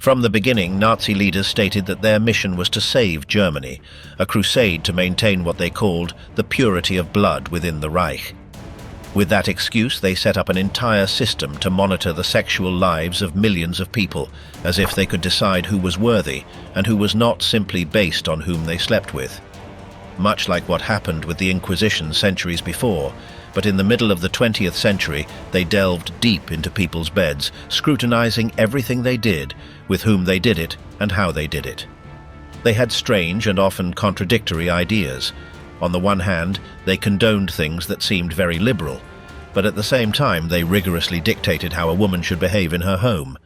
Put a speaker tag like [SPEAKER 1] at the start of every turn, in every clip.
[SPEAKER 1] From the beginning, Nazi leaders stated that their mission was to save Germany, a crusade to maintain what they called the purity of blood within the Reich. With that excuse, they set up an entire system to monitor the sexual lives of millions of people, as if they could decide who was worthy and who was not, simply based on whom they slept with. Much like what happened with the Inquisition centuries before, but in the middle of the 20th century, they delved deep into people's beds, scrutinizing everything they did, with whom they did it, and how they did it. They had strange and often contradictory ideas. On the one hand, they condoned things that seemed very liberal, but at the same time they rigorously dictated how a woman should behave in her home.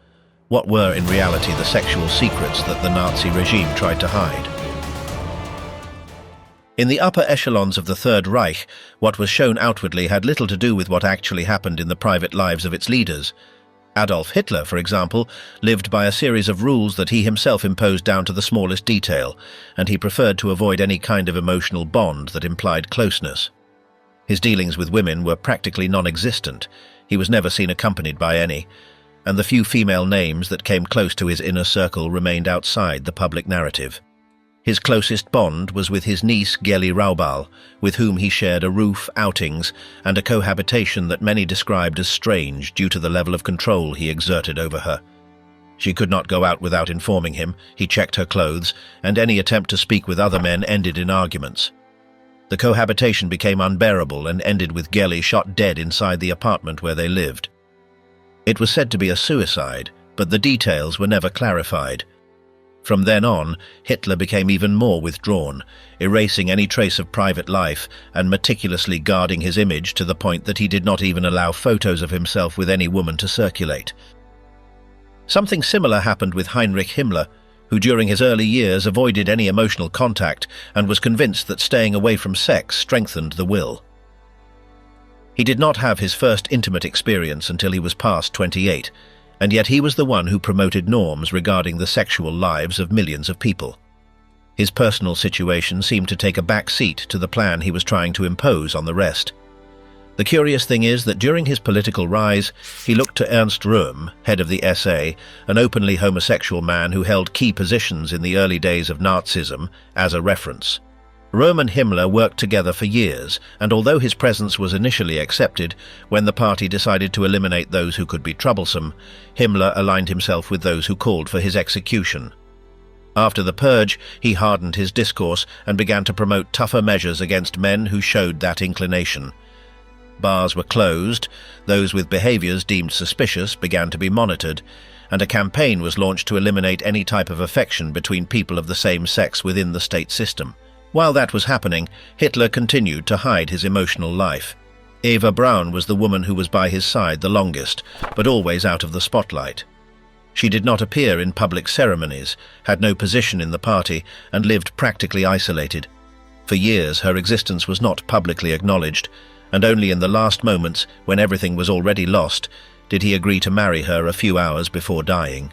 [SPEAKER 1] What were in reality the sexual secrets that the Nazi regime tried to hide? In the upper echelons of the Third Reich, what was shown outwardly had little to do with what actually happened in the private lives of its leaders. Adolf Hitler, for example, lived by a series of rules that he himself imposed down to the smallest detail, and he preferred to avoid any kind of emotional bond that implied closeness. His dealings with women were practically non-existent. He was never seen accompanied by any, and the few female names that came close to his inner circle remained outside the public narrative. His closest bond was with his niece Geli Raubal, with whom he shared a roof, outings, and a cohabitation that many described as strange due to the level of control he exerted over her. She could not go out without informing him, he checked her clothes, and any attempt to speak with other men ended in arguments. The cohabitation became unbearable and ended with Geli shot dead inside the apartment where they lived. It was said to be a suicide, but the details were never clarified. From then on, Hitler became even more withdrawn, erasing any trace of private life and meticulously guarding his image to the point that he did not even allow photos of himself with any woman to circulate. Something similar happened with Heinrich Himmler, who during his early years avoided any emotional contact and was convinced that staying away from sex strengthened the will. He did not have his first intimate experience until he was past 28, and yet he was the one who promoted norms regarding the sexual lives of millions of people. His personal situation seemed to take a back seat to the plan he was trying to impose on the rest. The curious thing is that during his political rise, he looked to Ernst Röhm, head of the SA, an openly homosexual man who held key positions in the early days of Nazism, as a reference. Röhm and Himmler worked together for years, and although his presence was initially accepted, when the party decided to eliminate those who could be troublesome, Himmler aligned himself with those who called for his execution. After the purge, he hardened his discourse and began to promote tougher measures against men who showed that inclination. Bars were closed, those with behaviors deemed suspicious began to be monitored, and a campaign was launched to eliminate any type of affection between people of the same sex within the state system. While that was happening, Hitler continued to hide his emotional life. Eva Braun was the woman who was by his side the longest, but always out of the spotlight. She did not appear in public ceremonies, had no position in the party, and lived practically isolated. For years, her existence was not publicly acknowledged, and only in the last moments, when everything was already lost, did he agree to marry her a few hours before dying.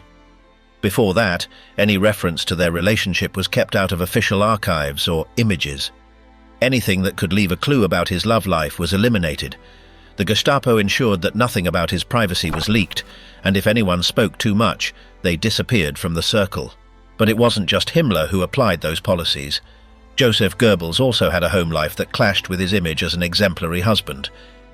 [SPEAKER 1] Before that, any reference to their relationship was kept out of official archives or images. Anything that could leave a clue about his love life was eliminated. The Gestapo ensured that nothing about his privacy was leaked, and if anyone spoke too much, they disappeared from the circle. But it wasn't just Himmler who applied those policies. Joseph Goebbels also had a home life that clashed with his image as an exemplary husband.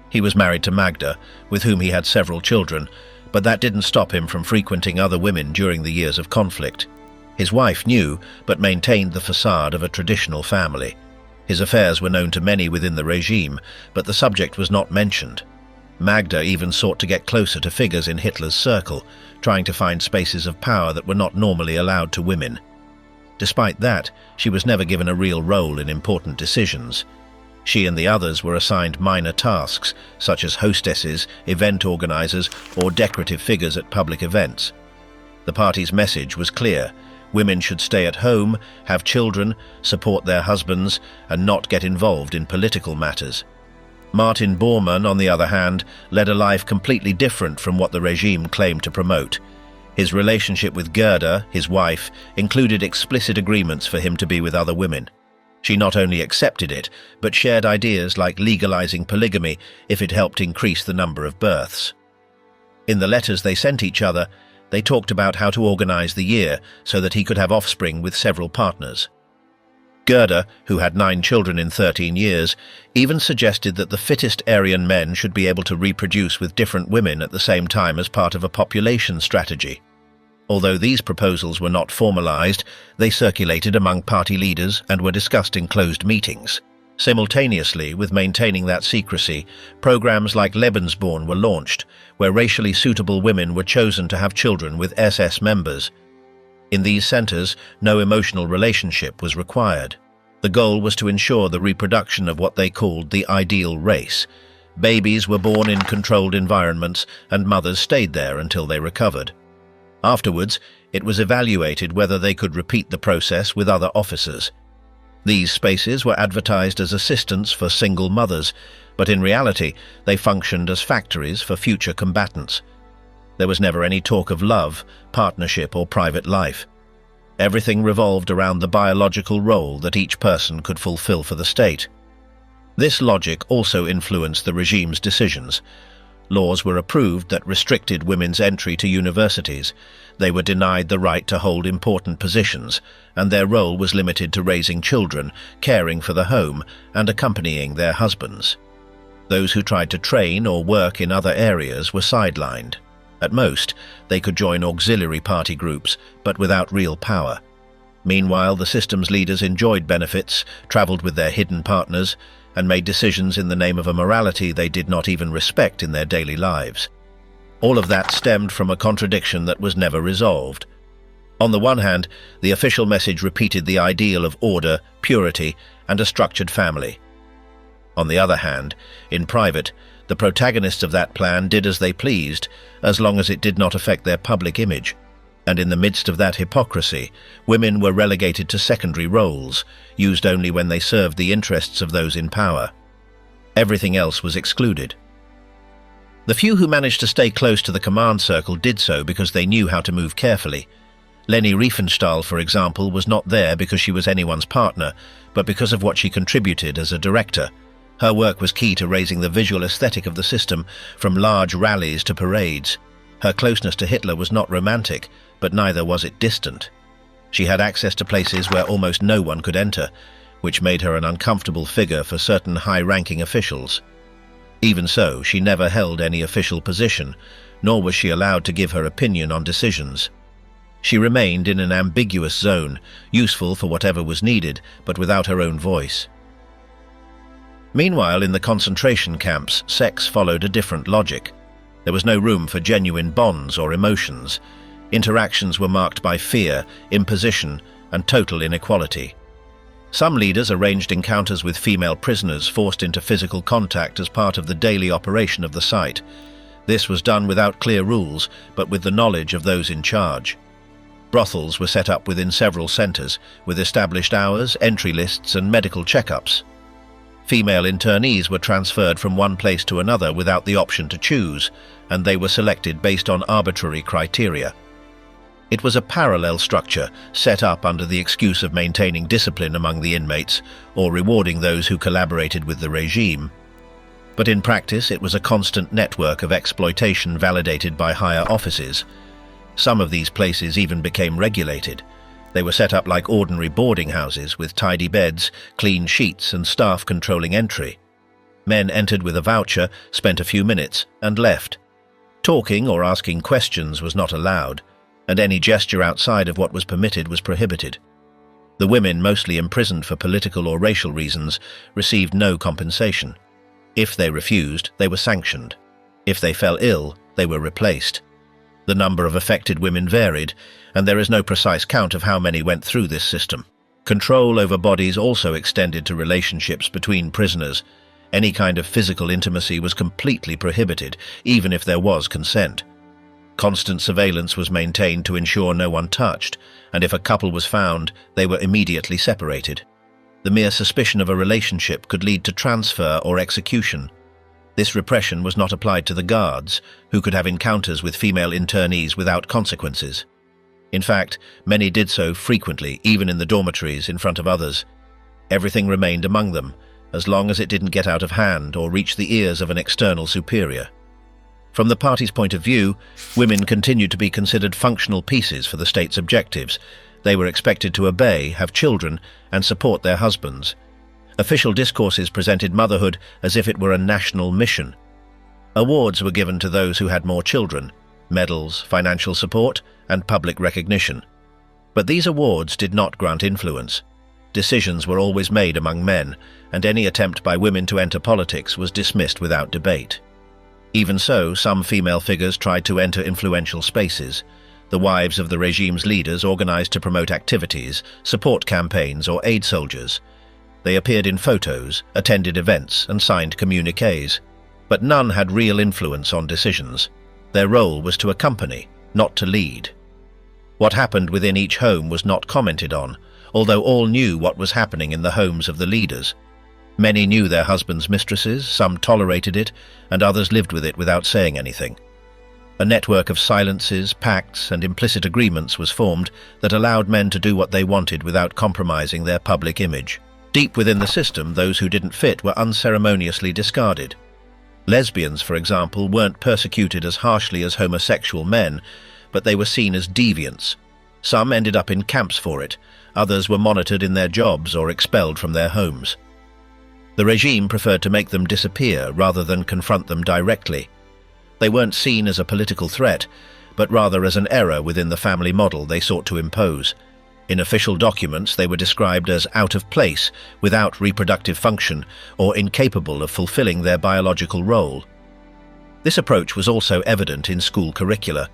[SPEAKER 1] He was married to Magda, with whom he had several children, but that didn't stop him from frequenting other women during the years of conflict. His wife knew, but maintained the facade of a traditional family. His affairs were known to many within the regime, but the subject was not mentioned. Magda even sought to get closer to figures in Hitler's circle, trying to find spaces of power that were not normally allowed to women. Despite that, she was never given a real role in important decisions. She and the others were assigned minor tasks, such as hostesses, event organizers, or decorative figures at public events. The party's message was clear: women should stay at home, have children, support their husbands, and not get involved in political matters. Martin Bormann, on the other hand, led a life completely different from what the regime claimed to promote. His relationship with Gerda, his wife, included explicit agreements for him to be with other women. She not only accepted it, but shared ideas like legalizing polygamy if it helped increase the number of births. In the letters they sent each other, They talked about how to organize the year so that he could have offspring with several partners. Gerda, who had 9 children in 13 years, even suggested that the fittest Aryan men should be able to reproduce with different women at the same time as part of a population strategy. Although these proposals were not formalized, they circulated among party leaders and were discussed in closed meetings. Simultaneously with maintaining that secrecy, programs like Lebensborn were launched, where racially suitable women were chosen to have children with SS members. In these centers, no emotional relationship was required. The goal was to ensure the reproduction of what they called the ideal race. Babies were born in controlled environments, and mothers stayed there until they recovered. Afterwards, it was evaluated whether they could repeat the process with other officers. These spaces were advertised as assistants for single mothers, but in reality, they functioned as factories for future combatants. There was never any talk of love, partnership, or private life. Everything revolved around the biological role that each person could fulfill for the state. This logic also influenced the regime's decisions. Laws were approved that restricted women's entry to universities. They were denied the right to hold important positions, and their role was limited to raising children, caring for the home, and accompanying their husbands. Those who tried to train or work in other areas were sidelined. At most, they could join auxiliary party groups, but without real power. Meanwhile, the system's leaders enjoyed benefits, traveled with their hidden partners, and made decisions in the name of a morality they did not even respect in their daily lives. All of that stemmed from a contradiction that was never resolved. On the one hand, the official message repeated the ideal of order, purity, and a structured family. On the other hand, in private, the protagonists of that plan did as they pleased, as long as it did not affect their public image. And in the midst of that hypocrisy, women were relegated to secondary roles, used only when they served the interests of those in power. Everything else was excluded. The few who managed to stay close to the command circle did so because they knew how to move carefully. Leni Riefenstahl, for example, was not there because she was anyone's partner, but because of what she contributed as a director. Her work was key to raising the visual aesthetic of the system, from large rallies to parades. Her closeness to Hitler was not romantic, but neither was it distant. She had access to places where almost no one could enter, which made her an uncomfortable figure for certain high-ranking officials. Even so, she never held any official position, nor was she allowed to give her opinion on decisions. She remained in an ambiguous zone, useful for whatever was needed, but without her own voice. Meanwhile, in the concentration camps, sex followed a different logic. There was no room for genuine bonds or emotions. Interactions were marked by fear, imposition, and total inequality. Some leaders arranged encounters with female prisoners forced into physical contact as part of the daily operation of the site. This was done without clear rules, but with the knowledge of those in charge. Brothels were set up within several centers, with established hours, entry lists, and medical checkups. Female internees were transferred from one place to another without the option to choose, and they were selected based on arbitrary criteria. It was a parallel structure set up under the excuse of maintaining discipline among the inmates or rewarding those who collaborated with the regime. But in practice, it was a constant network of exploitation validated by higher offices. Some of these places even became regulated. They were set up like ordinary boarding houses with tidy beds, clean sheets, and staff controlling entry. Men entered with a voucher, spent a few minutes, and left. Talking or asking questions was not allowed, and any gesture outside of what was permitted was prohibited. The women, mostly imprisoned for political or racial reasons, received no compensation. If they refused, they were sanctioned. If they fell ill, they were replaced. The number of affected women varied, and there is no precise count of how many went through this system. Control over bodies also extended to relationships between prisoners. Any kind of physical intimacy was completely prohibited, even if there was consent. Constant surveillance was maintained to ensure no one touched, and if a couple was found, they were immediately separated. The mere suspicion of a relationship could lead to transfer or execution. This repression was not applied to the guards, who could have encounters with female internees without consequences. In fact, many did so frequently, even in the dormitories in front of others. Everything remained among them, as long as it didn't get out of hand or reach the ears of an external superior. From the party's point of view, women continued to be considered functional pieces for the state's objectives. They were expected to obey, have children, and support their husbands. Official discourses presented motherhood as if it were a national mission. Awards were given to those who had more children, medals, financial support, and public recognition. But these awards did not grant influence. Decisions were always made among men, and any attempt by women to enter politics was dismissed without debate. Even so, some female figures tried to enter influential spaces. The wives of the regime's leaders organized to promote activities, support campaigns, or aid soldiers. They appeared in photos, attended events, and signed communiques. But none had real influence on decisions. Their role was to accompany, not to lead. What happened within each home was not commented on, although all knew what was happening in the homes of the leaders. Many knew their husbands' mistresses, some tolerated it, and others lived with it without saying anything. A network of silences, pacts, and implicit agreements was formed that allowed men to do what they wanted without compromising their public image. Deep within the system, those who didn't fit were unceremoniously discarded. Lesbians, for example, weren't persecuted as harshly as homosexual men, but they were seen as deviants. Some ended up in camps for it, others were monitored in their jobs or expelled from their homes. The regime preferred to make them disappear rather than confront them directly. They weren't seen as a political threat, but rather as an error within the family model they sought to impose. In official documents, they were described as out of place, without reproductive function, or incapable of fulfilling their biological role. This approach was also evident in school curricula.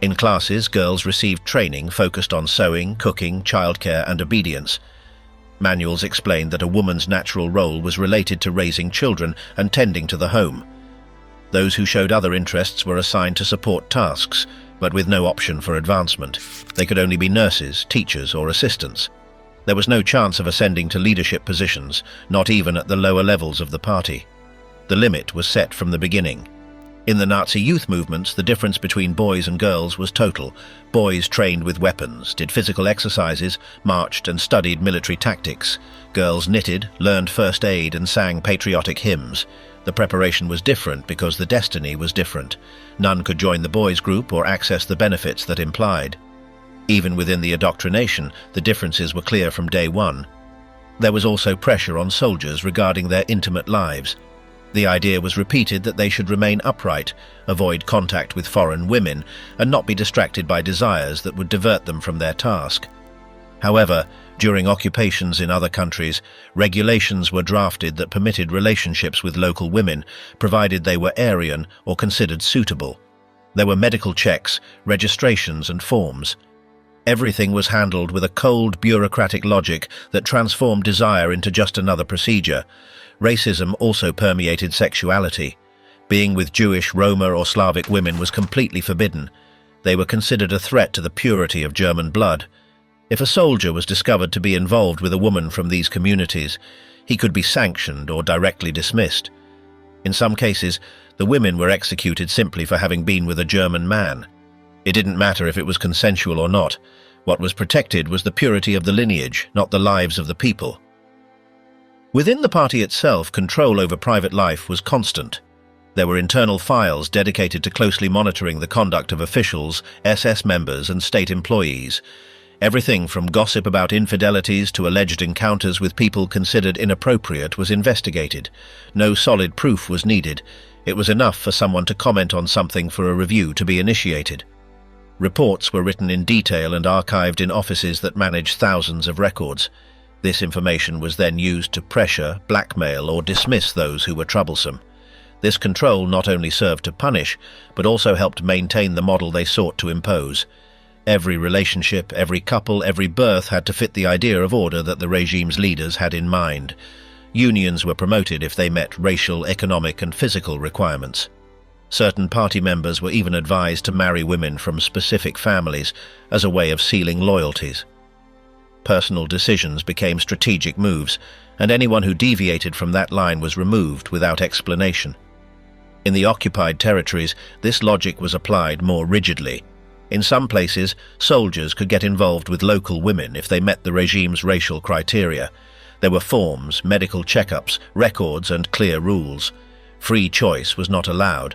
[SPEAKER 1] In classes, girls received training focused on sewing, cooking, childcare, and obedience. Manuals explained that a woman's natural role was related to raising children and tending to the home. Those who showed other interests were assigned to support tasks, but with no option for advancement. They could only be nurses, teachers, or assistants. There was no chance of ascending to leadership positions, not even at the lower levels of the party. The limit was set from the beginning. In the Nazi youth movements, the difference between boys and girls was total. Boys trained with weapons, did physical exercises, marched and studied military tactics. Girls knitted, learned first aid, and sang patriotic hymns. The preparation was different because the destiny was different. None could join the boys' group or access the benefits that implied. Even within the indoctrination, the differences were clear from day one. There was also pressure on soldiers regarding their intimate lives. The idea was repeated that they should remain upright, avoid contact with foreign women, and not be distracted by desires that would divert them from their task. However, during occupations in other countries, regulations were drafted that permitted relationships with local women, provided they were Aryan or considered suitable. There were medical checks, registrations, and forms. Everything was handled with a cold, bureaucratic logic that transformed desire into just another procedure. Racism also permeated sexuality. Being with Jewish, Roma, or Slavic women was completely forbidden. They were considered a threat to the purity of German blood. If a soldier was discovered to be involved with a woman from these communities, he could be sanctioned or directly dismissed. In some cases, the women were executed simply for having been with a German man. It didn't matter if it was consensual or not. What was protected was the purity of the lineage, not the lives of the people. Within the party itself, control over private life was constant. There were internal files dedicated to closely monitoring the conduct of officials, SS members, and state employees. Everything from gossip about infidelities to alleged encounters with people considered inappropriate was investigated. No solid proof was needed. It was enough for someone to comment on something for a review to be initiated. Reports were written in detail and archived in offices that managed thousands of records. This information was then used to pressure, blackmail, or dismiss those who were troublesome. This control not only served to punish, but also helped maintain the model they sought to impose. Every relationship, every couple, every birth had to fit the idea of order that the regime's leaders had in mind. Unions were promoted if they met racial, economic, and physical requirements. Certain party members were even advised to marry women from specific families as a way of sealing loyalties. Personal decisions became strategic moves, and anyone who deviated from that line was removed without explanation. In the occupied territories, this logic was applied more rigidly. In some places, soldiers could get involved with local women if they met the regime's racial criteria. There were forms, medical checkups, records, and clear rules. Free choice was not allowed.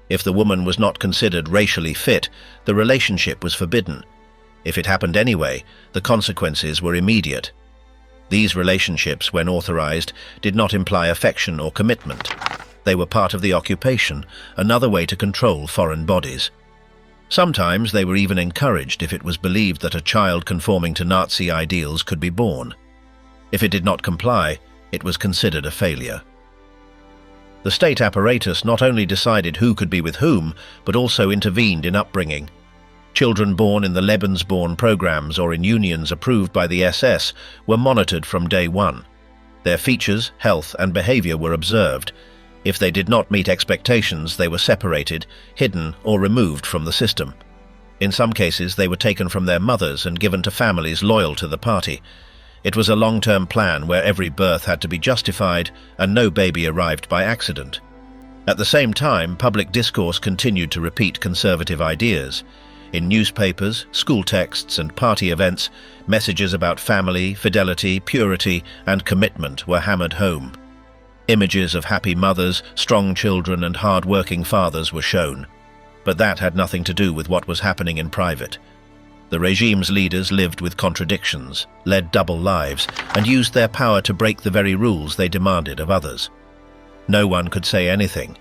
[SPEAKER 1] If the woman was not considered racially fit, the relationship was forbidden. If it happened anyway, the consequences were immediate. These relationships, when authorized, did not imply affection or commitment. They were part of the occupation, another way to control foreign bodies. Sometimes they were even encouraged if it was believed that a child conforming to Nazi ideals could be born. If it did not comply, it was considered a failure. The state apparatus not only decided who could be with whom, but also intervened in upbringing. Children born in the Lebensborn programs or in unions approved by the SS were monitored from day one. Their features, health, and behavior were observed. If they did not meet expectations, they were separated, hidden, or removed from the system. In some cases, they were taken from their mothers and given to families loyal to the party. It was a long-term plan where every birth had to be justified and no baby arrived by accident. At the same time, public discourse continued to repeat conservative ideas. In newspapers, school texts, and party events, messages about family, fidelity, purity, and commitment were hammered home. Images of happy mothers, strong children, and hard-working fathers were shown. But that had nothing to do with what was happening in private. The regime's leaders lived with contradictions, led double lives, and used their power to break the very rules they demanded of others. No one could say anything.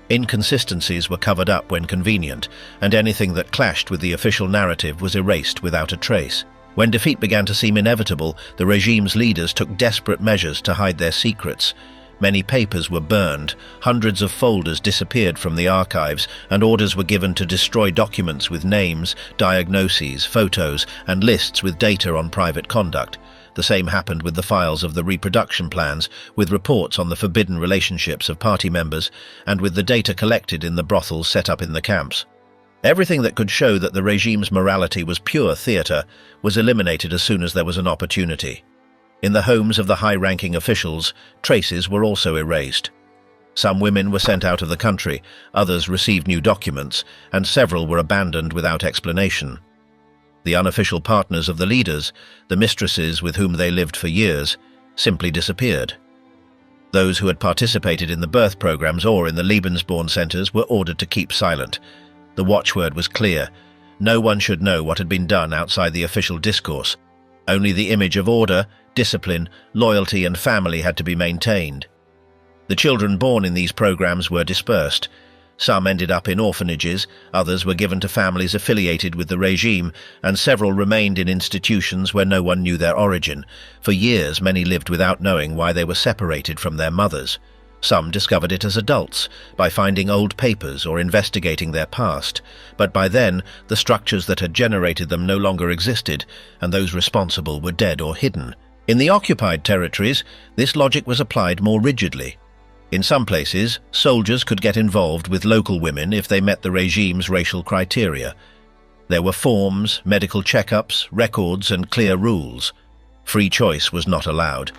[SPEAKER 1] Inconsistencies were covered up when convenient, and anything that clashed with the official narrative was erased without a trace. When defeat began to seem inevitable, the regime's leaders took desperate measures to hide their secrets. Many papers were burned, hundreds of folders disappeared from the archives, and orders were given to destroy documents with names, diagnoses, photos, and lists with data on private conduct. The same happened with the files of the reproduction plans, with reports on the forbidden relationships of party members, and with the data collected in the brothels set up in the camps. Everything that could show that the regime's morality was pure theater was eliminated as soon as there was an opportunity. In the homes of the high-ranking officials, traces were also erased. Some women were sent out of the country, others received new documents, and several were abandoned without explanation. The unofficial partners of the leaders, the mistresses with whom they lived for years, simply disappeared. Those who had participated in the birth programs or in the Lebensborn centers were ordered to keep silent. The watchword was clear: no one should know what had been done outside the official discourse. Only the image of order, discipline, loyalty, and family had to be maintained. The children born in these programs were dispersed. Some ended up in orphanages, others were given to families affiliated with the regime, and several remained in institutions where no one knew their origin. For years, many lived without knowing why they were separated from their mothers. Some discovered it as adults, by finding old papers or investigating their past, but by then the structures that had generated them no longer existed, and those responsible were dead or hidden. In the occupied territories, this logic was applied more rigidly. In some places, soldiers could get involved with local women if they met the regime's racial criteria. There were forms, medical checkups, records, and clear rules. Free choice was not allowed.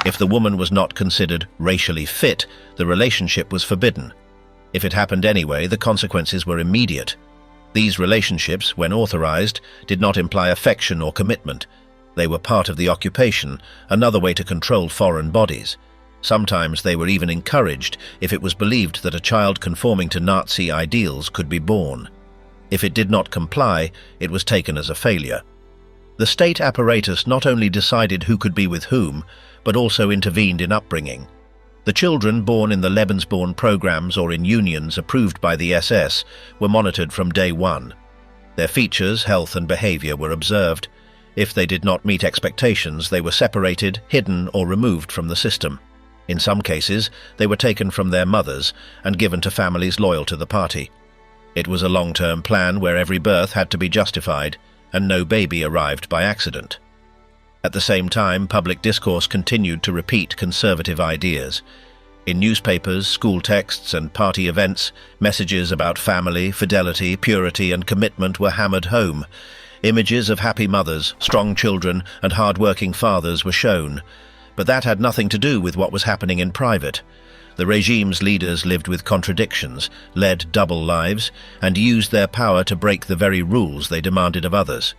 [SPEAKER 1] If the woman was not considered racially fit, the relationship was forbidden. If it happened anyway, the consequences were immediate. These relationships, when authorized, did not imply affection or commitment. They were part of the occupation, another way to control foreign bodies. Sometimes they were even encouraged if it was believed that a child conforming to Nazi ideals could be born. If it did not comply, it was taken as a failure. The state apparatus not only decided who could be with whom, but also intervened in upbringing. The children born in the Lebensborn programs or in unions approved by the SS were monitored from day one. Their features, health, and behavior were observed. If they did not meet expectations, they were separated, hidden, or removed from the system. In some cases, they were taken from their mothers and given to families loyal to the party. It was a long-term plan where every birth had to be justified, and no baby arrived by accident. At the same time, public discourse continued to repeat conservative ideas. In newspapers, school texts, and party events, messages about family, fidelity, purity, and commitment were hammered home. Images of happy mothers, strong children, and hard-working fathers were shown. But that had nothing to do with what was happening in private. The regime's leaders lived with contradictions, led double lives, and used their power to break the very rules they demanded of others.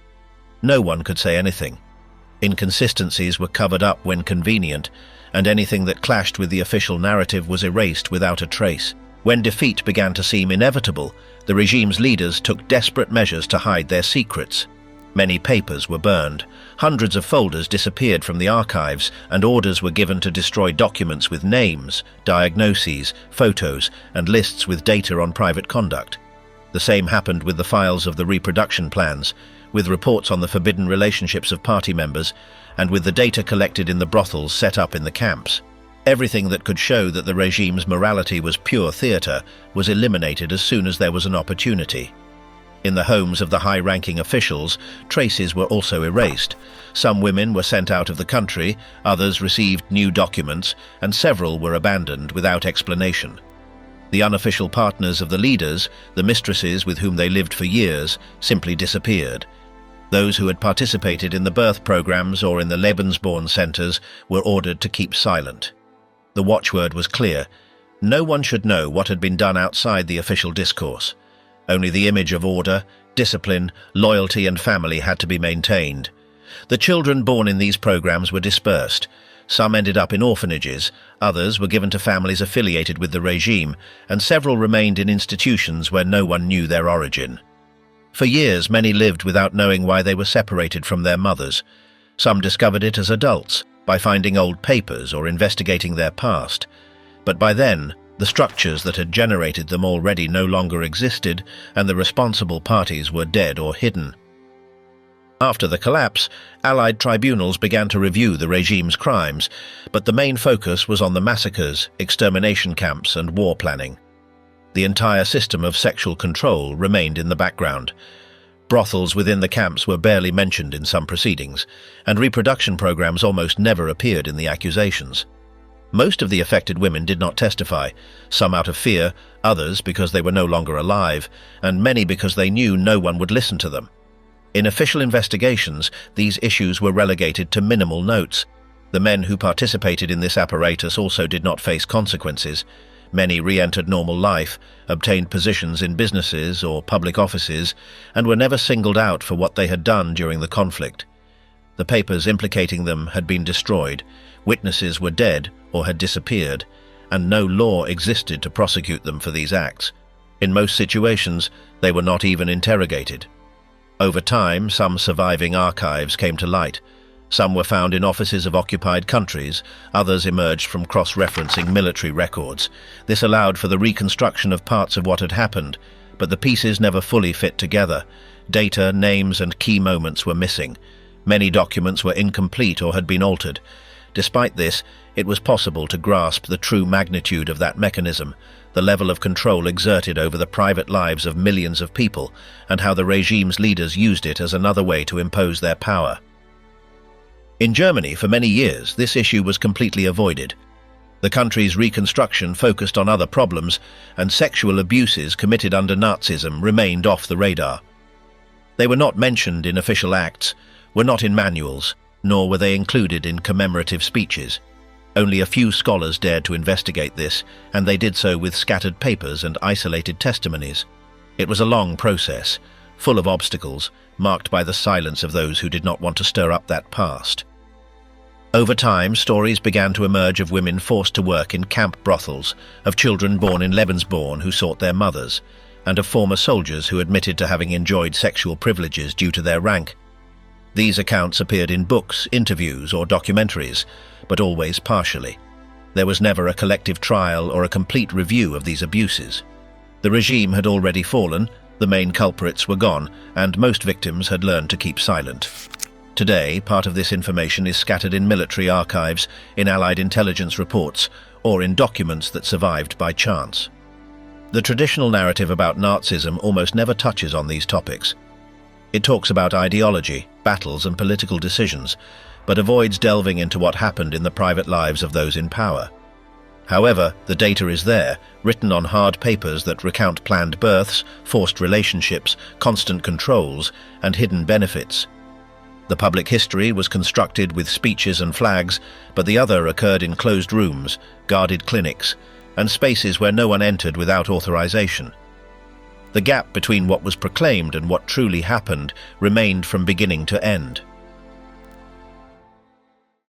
[SPEAKER 1] No one could say anything. Inconsistencies were covered up when convenient, and anything that clashed with the official narrative was erased without a trace. When defeat began to seem inevitable, the regime's leaders took desperate measures to hide their secrets. Many papers were burned, hundreds of folders disappeared from the archives, and orders were given to destroy documents with names, diagnoses, photos, and lists with data on private conduct. The same happened with the files of the reproduction plans, with reports on the forbidden relationships of party members, and with the data collected in the brothels set up in the camps. Everything that could show that the regime's morality was pure theatre was eliminated as soon as there was an opportunity. In the homes of the high-ranking officials, traces were also erased. Some women were sent out of the country, others received new documents, and several were abandoned without explanation. The unofficial partners of the leaders, the mistresses with whom they lived for years, simply disappeared. Those who had participated in the birth programs or in the Lebensborn centers were ordered to keep silent. The watchword was clear: no one should know what had been done outside the official discourse. Only the image of order, discipline, loyalty and family had to be maintained. The children born in these programs were dispersed. Some ended up in orphanages, others were given to families affiliated with the regime, and several remained in institutions where no one knew their origin. For years, many lived without knowing why they were separated from their mothers. Some discovered it as adults, by finding old papers or investigating their past. But by then, the structures that had generated them already no longer existed, and the responsible parties were dead or hidden. After the collapse, Allied tribunals began to review the regime's crimes, but the main focus was on the massacres, extermination camps, and war planning. The entire system of sexual control remained in the background. Brothels within the camps were barely mentioned in some proceedings, and reproduction programs almost never appeared in the accusations. Most of the affected women did not testify, some out of fear, others because they were no longer alive, and many because they knew no one would listen to them. In official investigations, these issues were relegated to minimal notes. The men who participated in this apparatus also did not face consequences. Many re-entered normal life, obtained positions in businesses or public offices, and were never singled out for what they had done during the conflict. The papers implicating them had been destroyed, witnesses were dead or had disappeared, and no law existed to prosecute them for these acts. In most situations, they were not even interrogated. Over time, some surviving archives came to light. Some were found in offices of occupied countries, others emerged from cross-referencing military records. This allowed for the reconstruction of parts of what had happened, but the pieces never fully fit together. Data, names, and key moments were missing. Many documents were incomplete or had been altered. Despite this, it was possible to grasp the true magnitude of that mechanism, the level of control exerted over the private lives of millions of people, and how the regime's leaders used it as another way to impose their power. In Germany, for many years, this issue was completely avoided. The country's reconstruction focused on other problems, and sexual abuses committed under Nazism remained off the radar. They were not mentioned in official acts, were not in manuals, nor were they included in commemorative speeches. Only a few scholars dared to investigate this, and they did so with scattered papers and isolated testimonies. It was a long process, full of obstacles, marked by the silence of those who did not want to stir up that past. Over time, stories began to emerge of women forced to work in camp brothels, of children born in Lebensborn who sought their mothers, and of former soldiers who admitted to having enjoyed sexual privileges due to their rank. These accounts appeared in books, interviews, or documentaries, but always partially. There was never a collective trial or a complete review of these abuses. The regime had already fallen, the main culprits were gone, and most victims had learned to keep silent. Today, part of this information is scattered in military archives, in Allied intelligence reports, or in documents that survived by chance. The traditional narrative about Nazism almost never touches on these topics. It talks about ideology, battles, and political decisions, but avoids delving into what happened in the private lives of those in power. However, the data is there, written on hard papers that recount planned births, forced relationships, constant controls, and hidden benefits. The public history was constructed with speeches and flags, but the other occurred in closed rooms, guarded clinics, and spaces where no one entered without authorization. The gap between what was proclaimed and what truly happened remained from beginning to end.